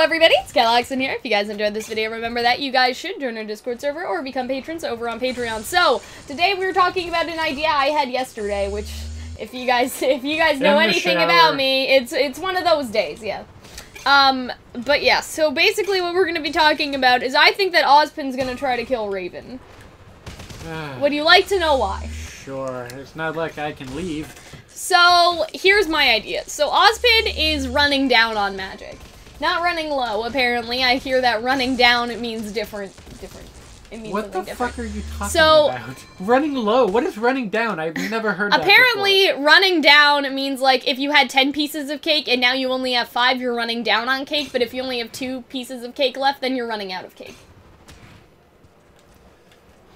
everybody, it's Calxiyn here. If you guys enjoyed this video, remember that you guys should join our Discord server or become patrons over on Patreon. So, today we were talking about an idea I had yesterday, which, if you guys know anything about me, it's one of those days, yeah. But yeah, so basically what we're gonna be talking about is I think that Ozpin's gonna try to kill Raven. Would you like to know why? Sure, it's not like I can leave. So, here's my idea. So, Ozpin is running down on magic. Not running low, apparently. I hear that running down, it means different. It means what the different. Fuck are you talking about? Running low? What is running down? I've never heard that apparently, running down means, like, if you had 10 pieces of cake and now you only have 5, you're running down on cake. But if you only have 2 pieces of cake left, then you're running out of cake.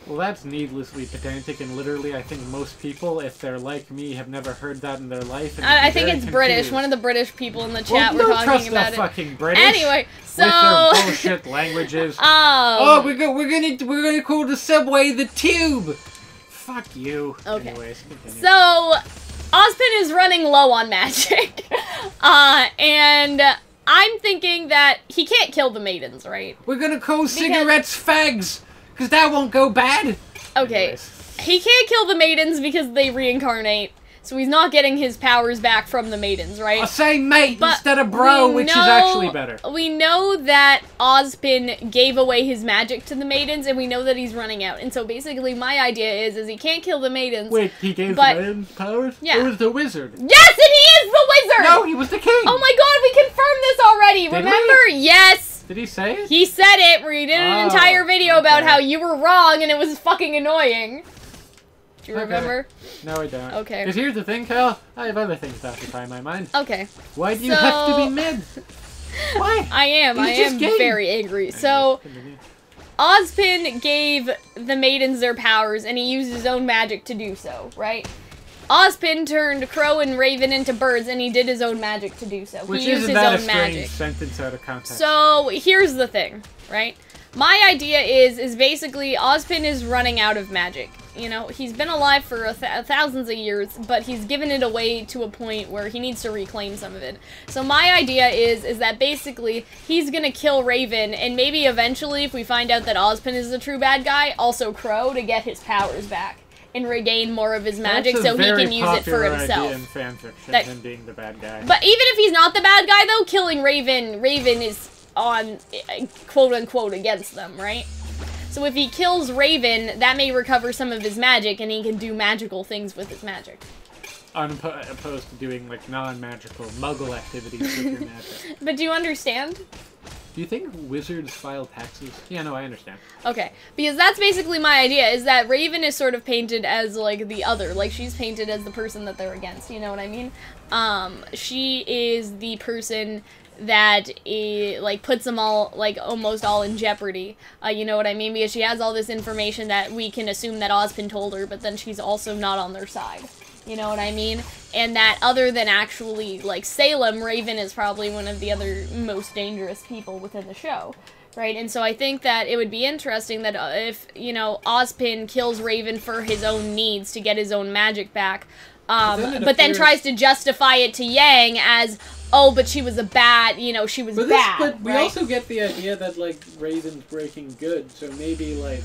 Well, that's needlessly pedantic, and literally, I think most people, if they're like me, have never heard that in their life. And I think it's confused. British. One of the British people in the chat were talking about it. Fucking British. Anyway, so with their bullshit languages. Oh, we're gonna call the subway the tube. Fuck you. Okay. Anyways, continue. So, Ozpin is running low on magic, and I'm thinking that he can't kill the maidens, right? We're gonna call cigarettes fags. Because that won't go bad! Okay, anyways. He can't kill the maidens because they reincarnate, so he's not getting his powers back from the maidens, right? I'll say mate instead of bro, which is actually better. We know that Ozpin gave away his magic to the maidens, and we know that he's running out. And so basically my idea is he can't kill the maidens. Wait, he gave the maidens powers? Yeah. It was the wizard. Yes, and he is the wizard! No, he was the king! Oh my god, we confirmed this already! Remember? Yes! Did he say it? He said it, where he did an entire video about how you were wrong and it was fucking annoying. Do you remember? No, I don't. Okay. Because here's the thing, Cal. I have other things to occupy my mind. Okay. Why do you have to be mid? Why? I am very angry. So, Ozpin gave the maidens their powers and he used his own magic to do so, right? Ozpin turned Crow and Raven into birds, and he did his own magic to do so. Which he used isn't his that own a strange magic. Sentence out of context. So here's the thing, right? My idea is basically Ozpin is running out of magic. You know, he's been alive for thousands of years, but he's given it away to a point where he needs to reclaim some of it. So my idea is that basically he's gonna kill Raven, and maybe eventually, if we find out that Ozpin is the true bad guy, also Crow to get his powers back and regain more of his magic so he can use it for himself. That's a very popular idea in fanfiction, him being the bad guy. But even if he's not the bad guy, though, killing Raven is on, quote-unquote, against them, right? So if he kills Raven, that may recover some of his magic, and he can do magical things with his magic. Opposed to doing, like, non-magical muggle activities with your magic. But do you understand? Do you think wizards file taxes? Yeah, no, I understand. Okay, because that's basically my idea, is that Raven is sort of painted as, like, the other. Like, she's painted as the person that they're against, you know what I mean? She is the person that, like, puts them all, like, almost all in jeopardy. You know what I mean? Because she has all this information that we can assume that Ozpin told her, but then she's also not on their side. You know what I mean? And that other than actually, like, Salem, Raven is probably one of the other most dangerous people within the show, right? And so I think that it would be interesting that if, you know, Ozpin kills Raven for his own needs to get his own magic back, but then tries to justify it to Yang as, oh, but she was a bad, you know, she was bad, But we right? also get the idea that, like, Raven's breaking good, so maybe, like...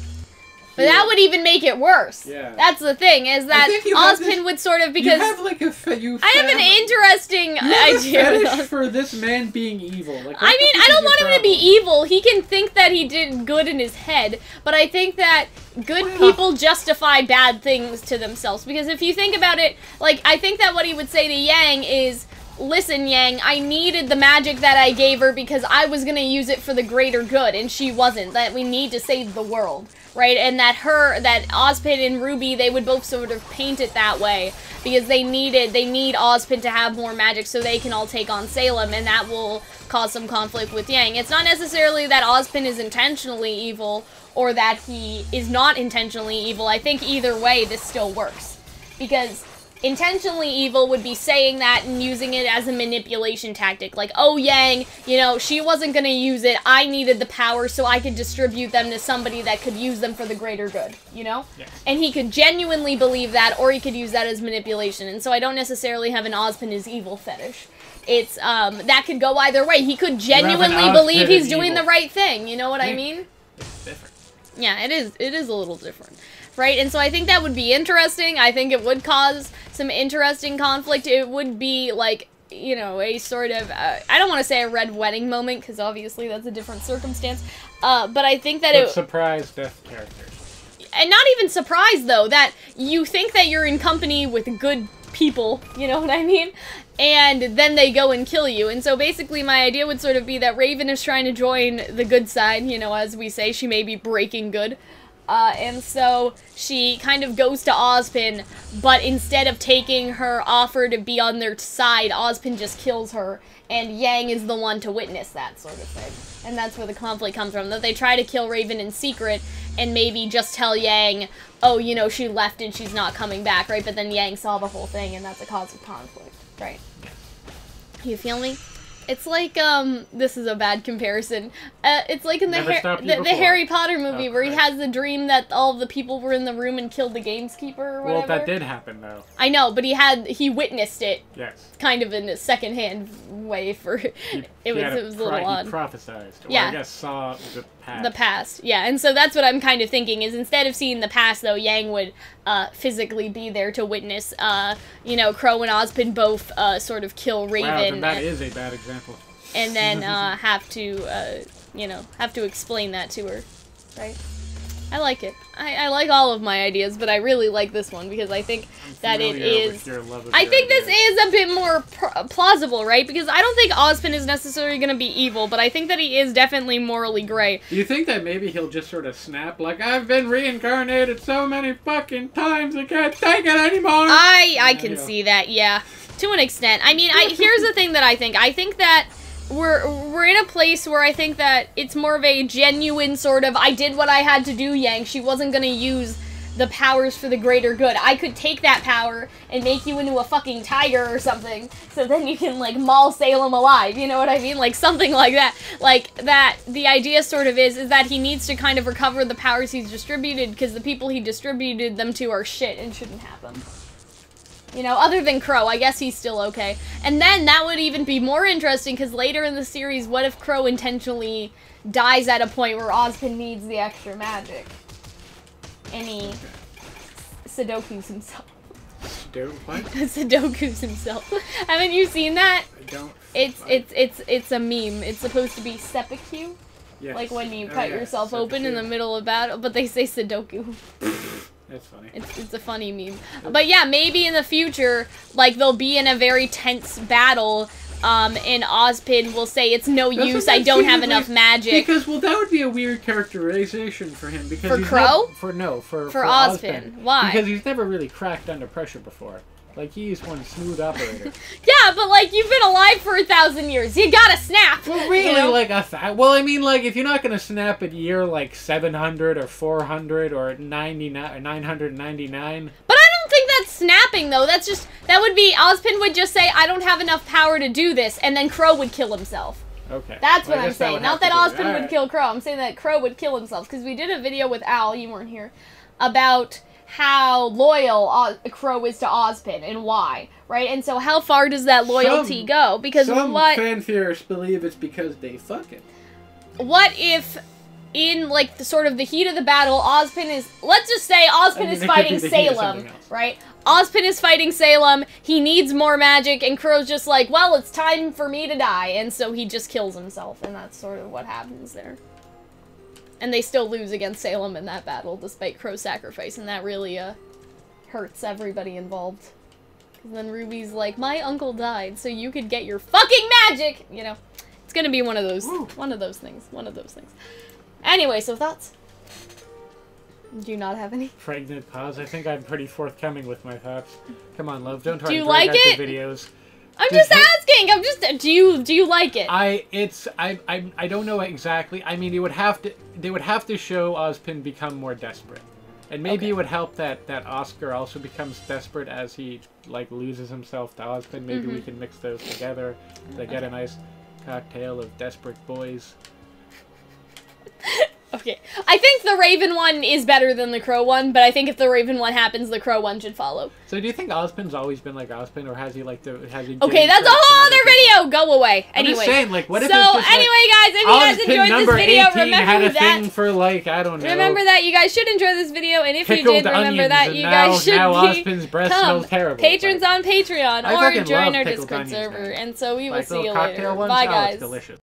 But that would even make it worse. Yeah. That's the thing, is that Ozpin would sort of, because... You have, like, I have an interesting idea. You have a fetish for this man being evil. Like, I mean, I don't want him to be evil. He can think that he did good in his head, but I think that good people justify bad things to themselves. Because if you think about it, like, I think that what he would say to Yang is, listen, Yang, I needed the magic that I gave her because I was going to use it for the greater good, and she wasn't. That we need to save the world, right? And that Ozpin and RWBY, they would both sort of paint it that way, because they need Ozpin to have more magic so they can all take on Salem, and that will cause some conflict with Yang. It's not necessarily that Ozpin is intentionally evil, or that he is not intentionally evil. I think either way, this still works. Because intentionally evil would be saying that and using it as a manipulation tactic. Like, oh, Yang, you know, she wasn't gonna use it. I needed the power so I could distribute them to somebody that could use them for the greater good, you know? Yes. And he could genuinely believe that, or he could use that as manipulation. And so I don't necessarily have an Ozpin is evil fetish. it's that could go either way. He could genuinely believe he's doing the right thing. You know what I mean? It's different. Yeah, it is. It is a little different, right? And so I think that would be interesting. I think it would cause some interesting conflict. It would be like, you know, a sort of, I don't want to say a red wedding moment, because obviously that's a different circumstance, but I think that it... surprise death characters. And not even surprise, though, that you think that you're in company with good people, you know what I mean? And then they go and kill you. And so basically my idea would sort of be that Raven is trying to join the good side, you know, as we say, she may be breaking good. And so she kind of goes to Ozpin, but instead of taking her offer to be on their side, Ozpin just kills her, and Yang is the one to witness that sort of thing. And that's where the conflict comes from, that they try to kill Raven in secret, and maybe just tell Yang, oh, you know, she left and she's not coming back, right? But then Yang saw the whole thing, and that's a cause of conflict, right? You feel me? It's like, this is a bad comparison. It's like in the Harry Potter movie where he has the dream that all of the people were in the room and killed the gamekeeper or whatever. Well, that did happen, though. I know, but he witnessed it. Yes. Kind of in a second-hand way for... It was a little odd. He prophesized. Or yeah. I guess saw the past. The past, yeah. And so that's what I'm kind of thinking, is instead of seeing the past, though, Yang would physically be there to witness, you know, Crow and Ozpin both sort of kill Raven. Wow, then that is a bad example. And then have to, you know, have to explain that to her, right? I like it. I like all of my ideas, but I really like this one because I think that it is... I think this is a bit more plausible, right? Because I don't think Ozpin is necessarily going to be evil, but I think that he is definitely morally gray. Do you think that maybe he'll just sort of snap, like, I've been reincarnated so many fucking times, I can't take it anymore? I can see that, yeah. To an extent. I mean, here's the thing that I think. I think that we're in a place where I think that it's more of a genuine sort of, I did what I had to do, Yang. She wasn't gonna use the powers for the greater good. I could take that power and make you into a fucking tiger or something, so then you can, like, maul Salem alive, you know what I mean? Like, something like that. Like, that, the idea sort of is that he needs to kind of recover the powers he's distributed, because the people he distributed them to are shit and shouldn't have them. You know, other than Crow, I guess he's still okay. And then that would even be more interesting, because later in the series, what if Crow intentionally dies at a point where Ozpin needs the extra magic? And he Sudoku's himself. Sudoku's himself. Haven't you seen that? I don't. It's a meme. It's supposed to be seppuku. Yes. Like when you cut yourself open in the middle of battle, but they say Sudoku. That's funny. It's a funny meme. But yeah, maybe in the future, like, they'll be in a very tense battle, and Ozpin will say, it's no use, I don't have enough magic. Because, well, that would be a weird characterization for him. Because for Crow? For Ozpin. Why? Because he's never really cracked under pressure before. Like, he's one smooth operator. Yeah, but, like, you've been alive for 1,000 years. You gotta snap! Well, really, you know? like, well, I mean, like, if you're not gonna snap at year, like, 700 or 400 or 99 or 999... But I don't think that's snapping, though. That's just... That would be... Ozpin would just say, I don't have enough power to do this, and then Crow would kill himself. Okay. That's what I'm saying. Not that Ozpin would kill Crow. I'm saying that Crow would kill himself. Because we did a video with Al, you weren't here, about how loyal Crow is to Ozpin and why, right? And so how far does that loyalty go? Because some fan theorists believe it's because they fucking. What if in, like, the sort of the heat of the battle, Ozpin is, let's just say Ozpin is fighting Salem, right? Ozpin is fighting Salem, he needs more magic, and Crow's just like, well, it's time for me to die, and so he just kills himself, and that's sort of what happens there. And they still lose against Salem in that battle, despite Crow's sacrifice, and that really, hurts everybody involved. And then Ruby's like, my uncle died, so you could get your fucking magic! You know, it's gonna be one of those things. Anyway, so thoughts? Do you not have any? Pregnant pause. I think I'm pretty forthcoming with my thoughts. Come on, love, don't try to drag out the videos. I'm just asking. I'm just. Do you like it? I don't know exactly. I mean, they would have to show Ozpin become more desperate, and maybe it would help that Oscar also becomes desperate as he, like, loses himself to Ozpin. Maybe we can mix those together to get a nice cocktail of desperate boys. Okay. I think the Raven one is better than the Crow one, but I think if the Raven one happens, the Crow one should follow. So do you think Ozpin's always been like Ozpin, or has he like Okay, that's a whole other video! Go away. Anyway. I'm just saying, like, what if so, it's just, anyway, guys, if you guys enjoyed this video, remember had a that... thing for, like, I don't know. Remember that you guys should enjoy this video, and if you did, remember that you guys should Ozpin's breath smells terrible. Patrons on Patreon, or join our pickled Discord onions, server, man. and so we will Like see you cocktail later. ones? Bye, Oh, guys. it's delicious.